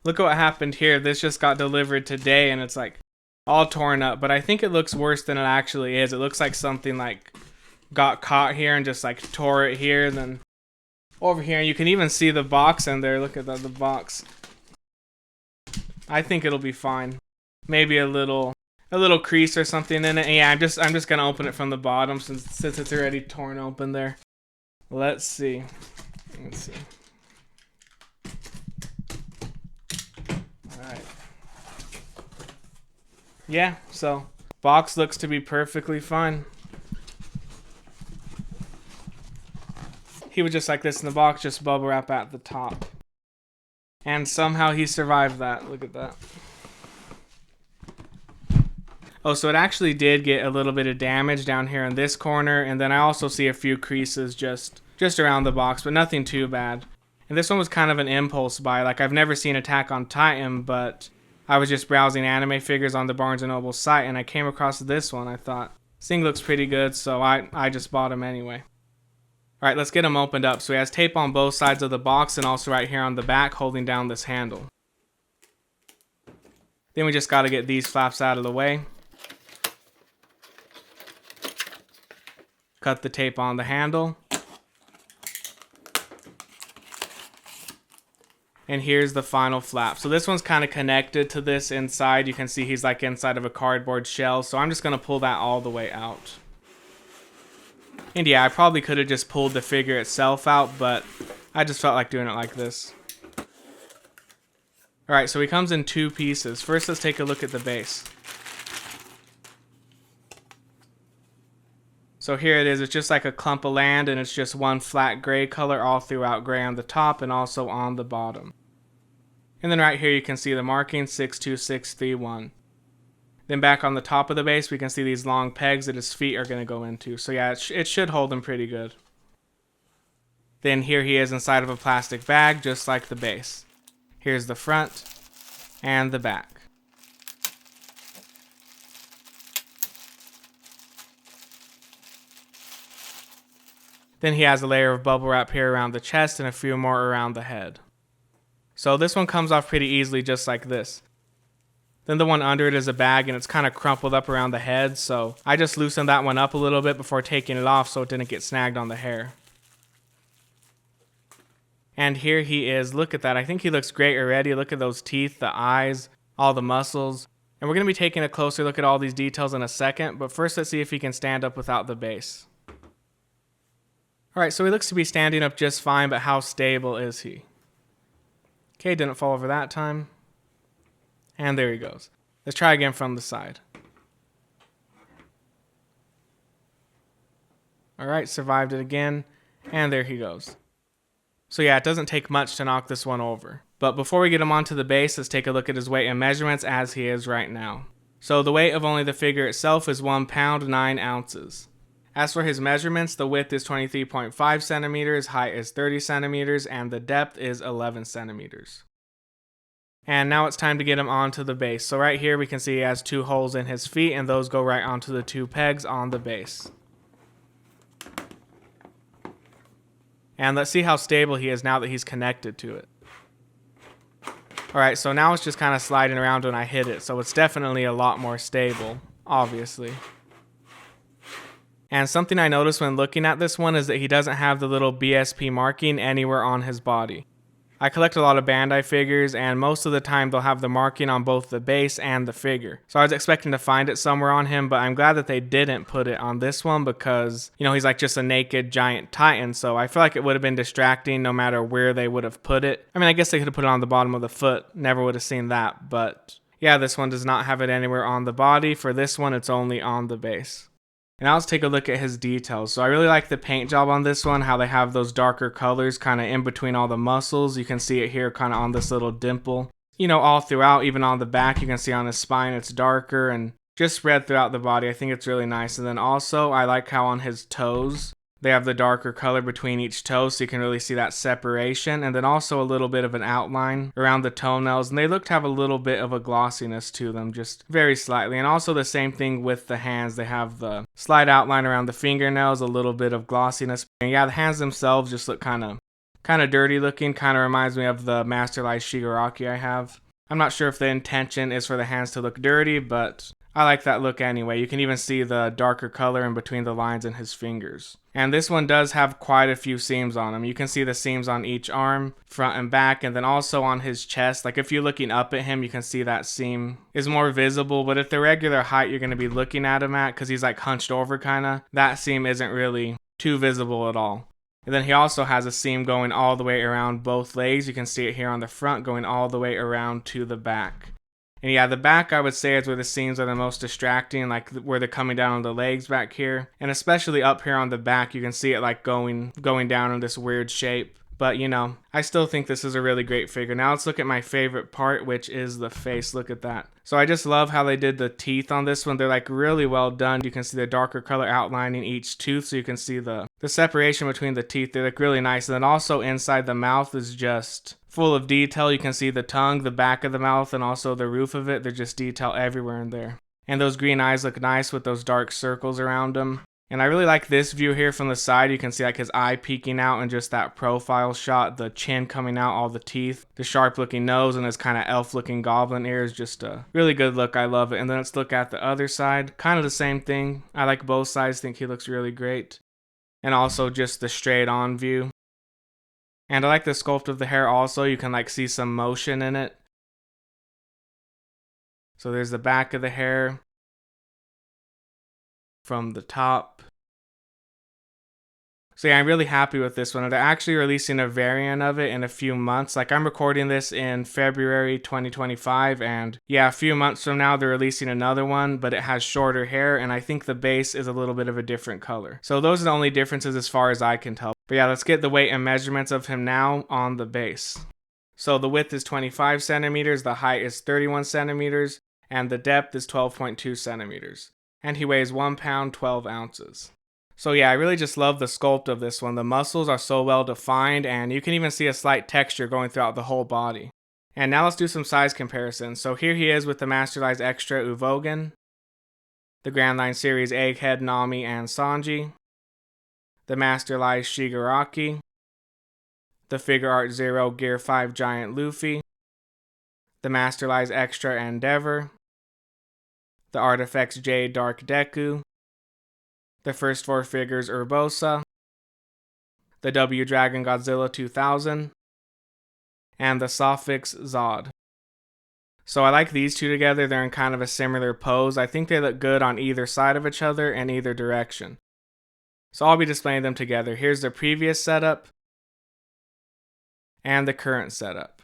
Look at what happened here. This just got delivered today and it's like all torn up, but I think it looks worse than it actually is. It looks like something like got caught here and just like tore it here, and then over here you can even see the box in there. Look at the box. I think it'll be fine. Maybe a little crease or something in it. And yeah, I'm just gonna open it from the bottom since it's already torn open there. Let's see. Alright. Yeah, so box looks to be perfectly fine. He was just like this in the box, just bubble wrap at the top. And somehow he survived that. Look at that. Oh, so it actually did get a little bit of damage down here in this corner, and then I also see a few creases just around the box, but nothing too bad. And this one was kind of an impulse buy. Like, I've never seen Attack on Titan, but I was just browsing anime figures on the Barnes & Noble site, and I came across this one. I thought, this thing looks pretty good, so I just bought him anyway. Alright, let's get him opened up. So he has tape on both sides of the box and also right here on the back holding down this handle. Then we just got to get these flaps out of the way. Cut the tape on the handle. And here's the final flap. So this one's kind of connected to this inside. You can see he's like inside of a cardboard shell. So I'm just going to pull that all the way out. And yeah, I probably could have just pulled the figure itself out, but I just felt like doing it like this. Alright, so he comes in two pieces. First, let's take a look at the base. So here it is. It's just like a clump of land, and it's just one flat gray color all throughout, gray on the top and also on the bottom. And then right here you can see the marking 62631. Then back on the top of the base, we can see these long pegs that his feet are going to go into. So yeah, it should hold him pretty good. Then here he is inside of a plastic bag, just like the base. Here's the front and the back. Then he has a layer of bubble wrap here around the chest and a few more around the head. So this one comes off pretty easily, just like this. Then the one under it is a bag, and it's kind of crumpled up around the head, so I just loosened that one up a little bit before taking it off so it didn't get snagged on the hair. And here he is. Look at that. I think he looks great already. Look at those teeth, the eyes, all the muscles. And we're going to be taking a closer look at all these details in a second, but first let's see if he can stand up without the base. Alright, so he looks to be standing up just fine, but how stable is he? Okay, didn't fall over that time. And there he goes. Let's try again from the side. Alright, survived it again. And there he goes. So yeah, it doesn't take much to knock this one over. But before we get him onto the base, let's take a look at his weight and measurements as he is right now. So the weight of only the figure itself is 1 pound 9 ounces. As for his measurements, the width is 23.5 centimeters, height is 30 centimeters, and the depth is 11 centimeters. And now it's time to get him onto the base. So right here we can see he has 2 holes in his feet, and those go right onto the 2 pegs on the base. And let's see how stable he is now that he's connected to it. Alright, so now it's just kind of sliding around when I hit it, so it's definitely a lot more stable, obviously. And something I noticed when looking at this one is that he doesn't have the little BSP marking anywhere on his body. I collect a lot of Bandai figures, and most of the time they'll have the marking on both the base and the figure. So I was expecting to find it somewhere on him, but I'm glad that they didn't put it on this one because, you know, he's like just a naked giant titan, so I feel like it would have been distracting no matter where they would have put it. I mean, I guess they could have put it on the bottom of the foot, never would have seen that, but yeah, this one does not have it anywhere on the body. For this one, it's only on the base. And now let's take a look at his details. So I really like the paint job on this one, how they have those darker colors kind of in between all the muscles. You can see it here kind of on this little dimple. You know, all throughout, even on the back, you can see on his spine it's darker and just spread throughout the body. I think it's really nice. And then also, I like how on his toes, they have the darker color between each toe, so you can really see that separation. And then also a little bit of an outline around the toenails. And they look to have a little bit of a glossiness to them, just very slightly. And also the same thing with the hands. They have the slight outline around the fingernails, a little bit of glossiness. And yeah, the hands themselves just look kind of Kind of dirty looking, kind of reminds me of the Masterlight Shigaraki I have. I'm not sure if the intention is for the hands to look dirty, but I like that look anyway. You can even see the darker color in between the lines in his fingers. And this one does have quite a few seams on him. You can see the seams on each arm, front and back, and then also on his chest. Like if you're looking up at him, you can see that seam is more visible, but at the regular height you're going to be looking at him at, because he's like hunched over kinda, that seam isn't really too visible at all. And then he also has a seam going all the way around both legs. You can see it here on the front going all the way around to the back. And yeah, the back I would say is where the seams are the most distracting, like where they're coming down on the legs back here. And especially up here on the back, you can see it like going down in this weird shape. But you know, I still think this is a really great figure. Now let's look at my favorite part, which is the face. Look at that. So I just love how they did the teeth on this one. They're like really well done. You can see the darker color outlining each tooth, so you can see the separation between the teeth. They look really nice. And then also inside the mouth is just full of detail. You can see the tongue, the back of the mouth, and also the roof of it. There's just detail everywhere in there. And those green eyes look nice with those dark circles around them. And I really like this view here from the side. You can see like his eye peeking out and just that profile shot, the chin coming out, all the teeth, the sharp looking nose, and his kind of elf looking goblin ears. Just a really good look. I love it. And then let's look at the other side. Kind of the same thing. I like both sides. Think he looks really great. And also just the straight on view. And I like the sculpt of the hair also. You can like see some motion in it. So there's the back of the hair from the top. So yeah, I'm really happy with this one. They're actually releasing a variant of it in a few months. Like I'm recording this in February 2025, and yeah, a few months from now they're releasing another one, but it has shorter hair, and I think the base is a little bit of a different color. So those are the only differences as far as I can tell. But yeah, let's get the weight and measurements of him now on the base. So the width is 25 centimeters, the height is 31 centimeters, and the depth is 12.2 centimeters. And he weighs 1 pound 12 ounces. So yeah, I really just love the sculpt of this one. The muscles are so well defined, and you can even see a slight texture going throughout the whole body. And now let's do some size comparisons. So here he is with the Masterlight Extra Uvogen, the Grand Line Series Egghead, Nami, and Sanji, the Masterlight Shigaraki, the Figure Art Zero Gear 5 Giant Luffy, the Masterlight Extra Endeavor, the Artifacts J Dark Deku, the first 4 figures Urbosa, the W Dragon Godzilla 2000, and the Sophics Zod. So I like these two together. They're in kind of a similar pose. I think they look good on either side of each other in either direction. So I'll be displaying them together. Here's the previous setup and the current setup.